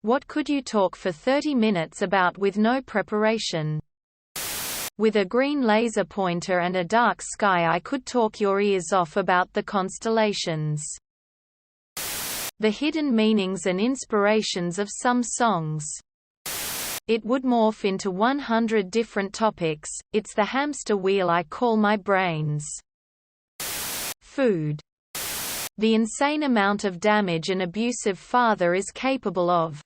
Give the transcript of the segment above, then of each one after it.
What could you talk for 30 minutes about with no preparation? With a green laser pointer and a dark sky I could talk your ears off about the constellations. The hidden meanings and inspirations of some songs. It would morph into 100 different topics. It's the hamster wheel I call my brains. Food. The insane amount of damage an abusive father is capable of.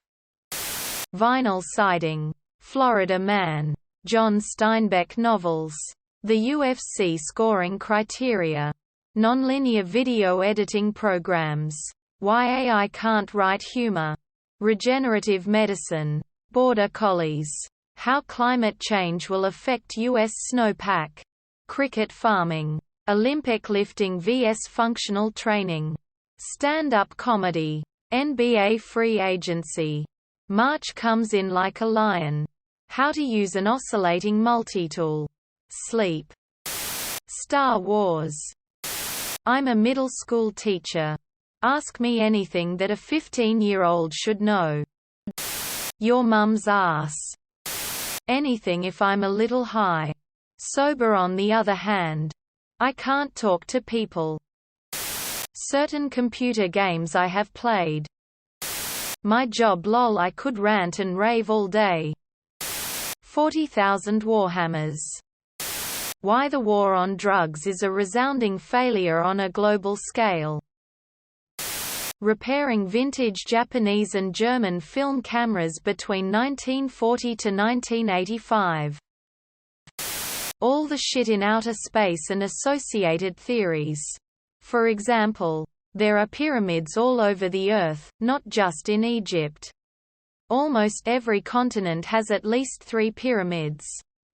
Vinyl siding. Florida Man. John Steinbeck novels. The UFC scoring criteria. Nonlinear video editing programs. Why AI can't write humor. Regenerative medicine. Border collies. How climate change will affect U.S. snowpack. Cricket farming. Olympic lifting vs functional training. Stand-up comedy. NBA free agency. March comes in like a lion. How to use an oscillating multitool. Sleep. Star Wars. I'm a middle school teacher. Ask me anything that a 15-year-old should know. Your mum's ass. Anything if I'm a little high. Sober on the other hand. I can't talk to people. Certain computer games I have played. My job lol I could rant and rave all day. 40,000 Warhammers. Why the war on drugs is a resounding failure on a global scale. Repairing vintage Japanese and German film cameras between 1940 to 1985. All the shit in outer space and associated theories. For example, there are pyramids all over the Earth, not just in Egypt. Almost every continent has at least 3 pyramids.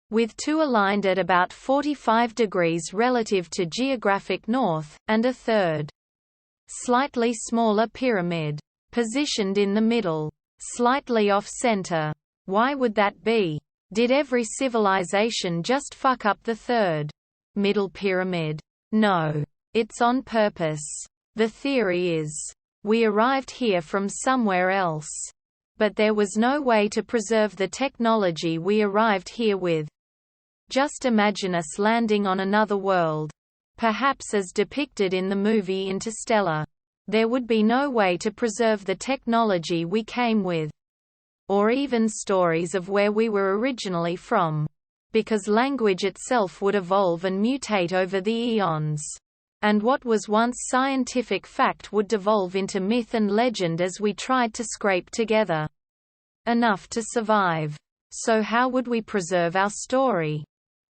With 2 aligned at about 45 degrees relative to geographic north, and a third. Slightly smaller pyramid. Positioned in the middle. Slightly off-center. Why would that be? Did every civilization just fuck up the third? Middle pyramid? No. It's on purpose. The theory is, we arrived here from somewhere else. But there was no way to preserve the technology we arrived here with. Just imagine us landing on another world. Perhaps as depicted in the movie Interstellar. There would be no way to preserve the technology we came with. Or even stories of where we were originally from. Because language itself would evolve and mutate over the eons. And what was once scientific fact would devolve into myth and legend as we tried to scrape together enough to survive. So how would we preserve our story?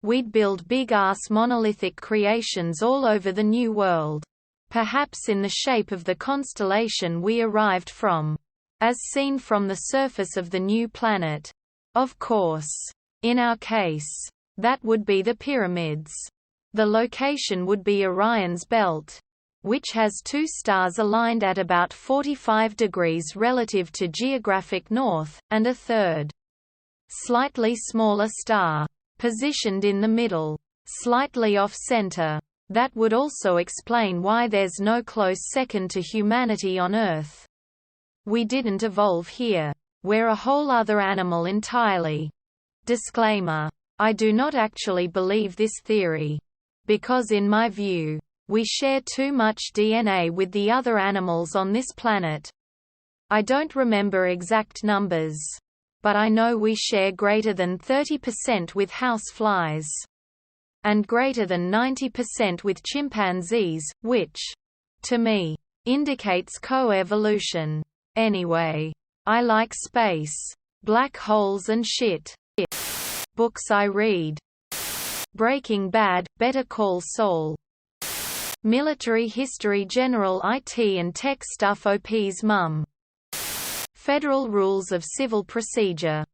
We'd build big-ass monolithic creations all over the new world. Perhaps in the shape of the constellation we arrived from. As seen from the surface of the new planet. Of course. In our case. That would be the pyramids. The location would be Orion's belt. Which has 2 stars aligned at about 45 degrees relative to geographic north, and a third. Slightly smaller star. Positioned in the middle. Slightly off-center. That would also explain why there's no close second to humanity on Earth. We didn't evolve here. We're a whole other animal entirely. Disclaimer. I do not actually believe this theory. Because in my view, we share too much DNA with the other animals on this planet. I don't remember exact numbers. But I know we share greater than 30% with houseflies. And greater than 90% with chimpanzees, which, to me, indicates co-evolution. Anyway. I like space. Black holes and shit. Books I read. Breaking Bad, Better Call Saul. Military history, general IT and tech stuff, OP's mum. Federal Rules of Civil Procedure.